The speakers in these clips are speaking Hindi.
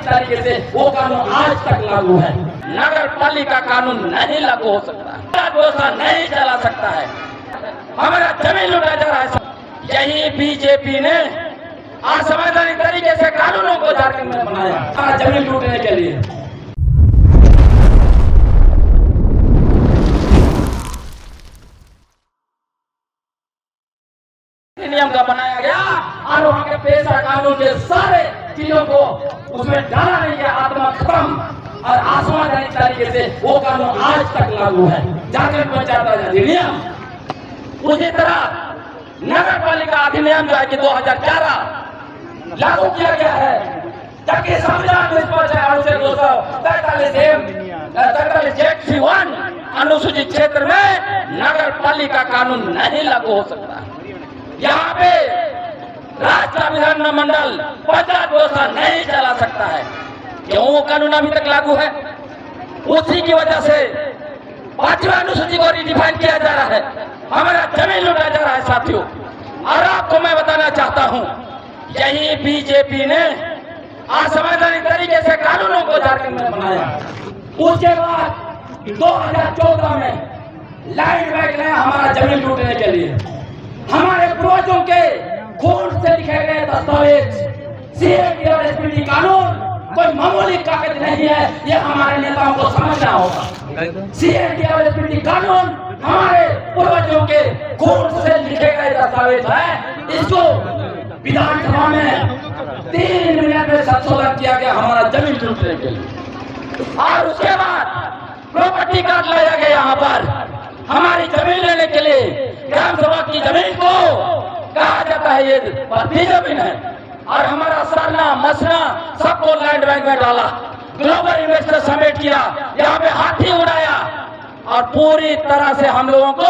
तरीके से वो कानून आज तक लागू है। नगर पालिका कानून नहीं लागू हो सकता, व्यवस्था नहीं चला सकता है, हमारा जमीन लूटा जा रहा है। यही बीजेपी ने असंवैधानिक तरीके से कानूनों को झारखंड में बनाया हमारा जमीन लूटने के लिए। नियम का बनाया गया और वहां के पेशा कानून के सारे चीजों को उसमें डाला नहीं गया, आत्मा खत्म और असंवैधानिक तरीके से वो कानून आज तक लागू है। झारखंड पंचायत राज अधिनियम, उसी तरह नगर पालिका अधिनियम जो है कि 2011 लागू किया गया है, जबकि संविधान में स्पष्ट है अनुच्छेद 243 अनुसूचित क्षेत्र में नगर पालिका कानून नहीं लागू हो सकता। यहाँ पे राज्य विधानमंडल पंचायत व्यवस्था नहीं चला सकता है। क्यों वो कानून अभी तक लागू है? उसी की वजह से 5वीं अनुसूची को रिडिफाइन किया जा रहा है, हमारा जमीन लूटा जा रहा है साथियों। और आपको मैं बताना चाहता हूँ, यही बीजेपी ने असंवैधानिक तरीके से कानूनों को झारखंड में बनाया। उसके बाद 2014 में लाइन बैक ने हमारा जमीन लूटने के लिए हमारे पूर्वजों के खून से लिखे गए दस्तावेज, सीएटी और एसपीटी कानून कोई मामूली कागज नहीं है, ये हमारे नेताओं को समझना होगा। सीएटी और एसपीटी कानून हमारे पूर्वजों के खून से लिखे गए दस्तावेज है। इसको विधानसभा में 3 मिनट में संशोधन किया गया हमारा जमीन लूटने के लिए। और उसके बाद प्रॉपर्टी कार्ड लाया गया यहाँ पर हमारी जमीन लेने के लिए। ग्राम सभा की जमीन को कहा जाता है ये भर्ती जमीन है, और हमारा सरना मसना सबको लैंड बैंक में डाला, ग्लोबल इन्वेस्टर समेट किया, यहाँ पे हाथी उड़ाया और पूरी तरह से हम लोगों को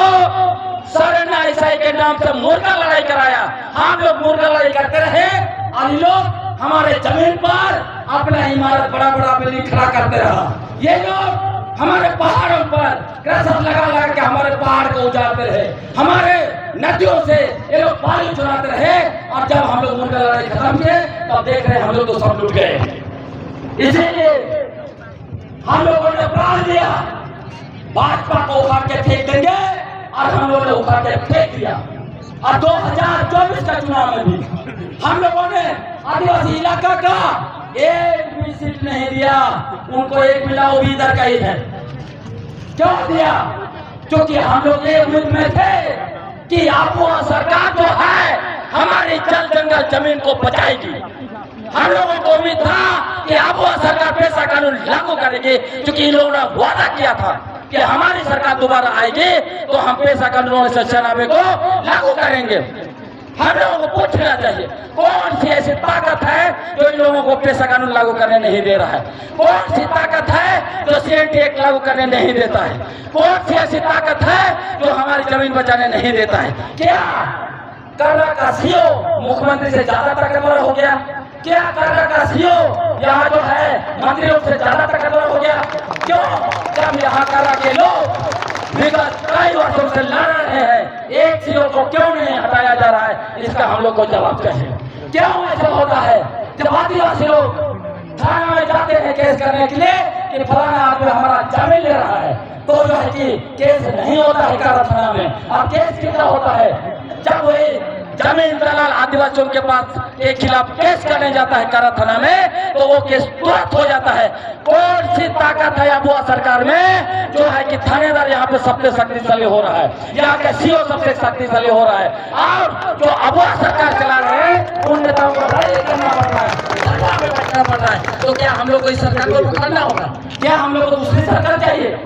सरना ईसाई के नाम से मुर्गा लड़ाई कराया। हम लोग मुर्गा लड़ाई करते रहे और लोग हमारे जमीन पर अपना इमारत बड़ा बड़ा बिल्डिंग खड़ा करते रहा। ये लोग हमारे पहाड़ों पर क्रशर लगा लगा के हमारे पहाड़ को उजाड़ते रहे, हमारे नदियों से ये लोग पानी चुराते रहे। और जब हम लोग मुर्गा लड़ाई खत्म किए तब देख रहे हम लोग तो सब लूट गए। इसीलिए हम लोगों ने प्राण दिया, भाजपा को उखाड़ के फेंक देंगे, और हम लोगों ने उखाड़ के फेंक दिया। और 2024 का चुनाव में भी हम लोगों ने आदिवासी इलाका का एक भी सीट नहीं दिया, उनको एक मिला वो भी इधर का ही है। क्यों दिया? क्योंकि हम लोग एक उम्मीद में थे कि आपको सरकार जो है हमारी जल जंगल जमीन को बचाएगी। हम लोगों को उम्मीद था कि आपको सरकार पेशा कानून लागू करेगी, क्योंकि इन लोगों ने वादा किया था कि हमारी सरकार दोबारा आएगी तो हम पेशा कानून 1996 को लागू करेंगे। हम लोगों को पूछना चाहिए कौन सी ऐसी ताकत है जो इन लोगों को पेशा कानून लागू करने नहीं दे रहा है? कौन सी ताकत है जो सीएटी एक्ट लागू करने नहीं देता है? कौन सी ऐसी ताकत है जो हमारी जमीन बचाने नहीं देता है? क्या कर्रा का सीओ मुख्यमंत्री से ज्यादा ताकतवर हो गया? क्या कर्रा का सीओ यहाँ जो है मंत्रियों से ज्यादा ताकतवर हो गया? क्यों? जब यहाँ कर्रा के लोग विगत कई वर्षों से लड़ रहे हैं, एक सीओ को क्यों नहीं हटाया जा रहा है? इसका हम लोग को जवाब चाहिए। क्यों ऐसा होता है? जब आदिवासी लोग थाना में जाते हैं केस करने के लिए कि फलाना आदमी हमारा जमीन ले रहा है, तो जो है कि केस नहीं होता है कारा थाना में। और केस कितना होता है? जब वही जमीन दलाल आदिवासियों के पास के खिलाफ केस करने जाता है कारा थाना में, तो वो केस तुरंत हो जाता है। कौन सी ताकत है अबुआ सरकार में जो है कि थानेदार यहाँ पे सबसे शक्तिशाली हो रहा है, यहाँ के सीओ सबसे शक्तिशाली हो रहा है, और जो अबुआ सरकार चला रहे हैं उन नेताओं को लड़ाई करना पड़ रहा है, सरकार में बैठना पड़ रहा है। तो क्या हम लोग को इस सरकार को उखाड़ना होगा? क्या हम लोग को दूसरी सरकार चाहिए?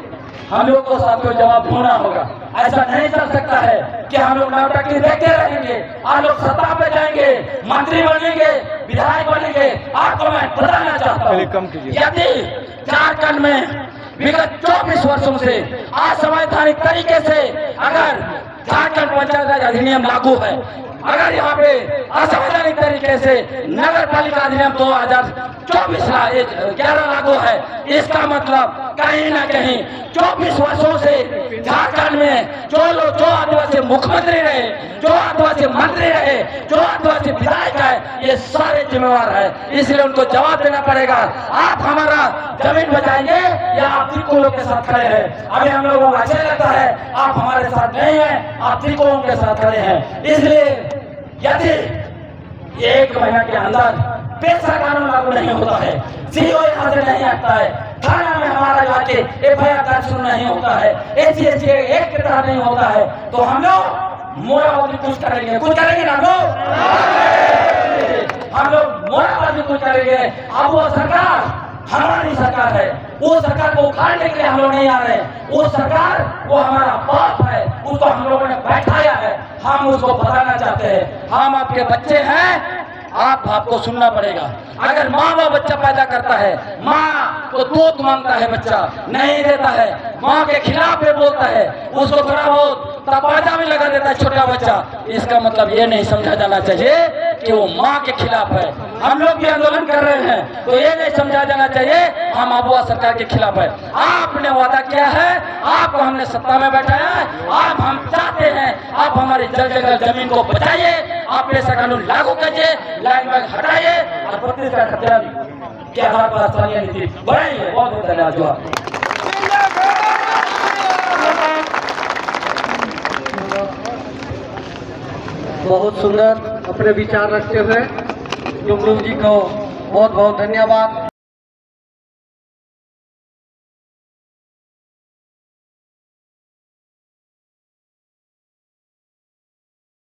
हम लोग को साथियों जवाब होना होगा। ऐसा नहीं चल सकता है कि हम लोग नाटकी देखते रहेंगे, आप लोग सत्ता पे जाएंगे, मंत्री बनेंगे, विधायक बनेंगे। आपको मैं बताना चाहता हूँ, यदि झारखंड में विगत 24 वर्षों से असंवैधानिक तरीके से अगर झारखंड पंचायत राज अधिनियम लागू है, अगर यहाँ पे असंवैधानिक तरीके से नगर पालिका अधिनियम 2024 लागू है, इसका मतलब कहीं ना कहीं 24 वर्षों से झारखंड में जो आदिवासी मुख्यमंत्री रहे, जो आदिवासी मंत्री रहे, जो आदिवासी विधायक है, ये सारे जिम्मेवार है। इसलिए उनको जवाब देना पड़ेगा। आप हमारा जमीन बचाएंगे या आप त्रिकोणों के साथ खड़े हैं? अभी हम लोगों को अच्छा लगता है, आप हमारे साथ नहीं हैं, आप त्रिकोणों के साथ खड़े हैं। इसलिए यदि 1 महीना के अंदर पेशा कानून लागू नहीं होता है, सीओ यहाँ से नहीं आता है, थाना में हमारा जाके FIR दर्ज नहीं होता है, SC/ST एक की तरह नहीं होता है, तो हम लोग मोराबादी कुछ करेंगे ना लोग, हम लोग मोराबादी कुछ करेंगे। अब वो सरकार हमारी सरकार है, वो सरकार को उखाड़ने के लिए हम लोग नहीं आ रहे। वो सरकार वो हमारा बाप है, उसको हम लोगों ने बैठाया है, हम उसको बताना चाहते हैं। हम आपके बच्चे हैं, आपको सुनना पड़ेगा। अगर माँ बाप बच्चा पैदा करता है, माँ को दूध मांगता है, बच्चा नहीं देता है, माँ के खिलाफ में बोलता है, उसको थोड़ा बहुत तपाजा में लगा देता है छोटा बच्चा, इसका मतलब ये नहीं समझा जाना चाहिए कि वो माँ के खिलाफ है। हम लोग भी आंदोलन कर रहे हैं, तो ये नहीं समझा जाना चाहिए हम अबुआ सरकार के खिलाफ है। आपने वादा किया है, आपको हमने सत्ता में बैठाया है, आप हम चाहते हैं आप हमारी जगह जमीन को बचाइए, आप पेशा कानून लागू कीजिए, लाइन में हटाइए और 32 का खतरा के आधार पर स्थानीय नीति बढ़ाइए। बहुत बहुत धन्यवाद। बहुत सुंदर अपने विचार रखते हुए जुगनू जी को बहुत बहुत धन्यवाद।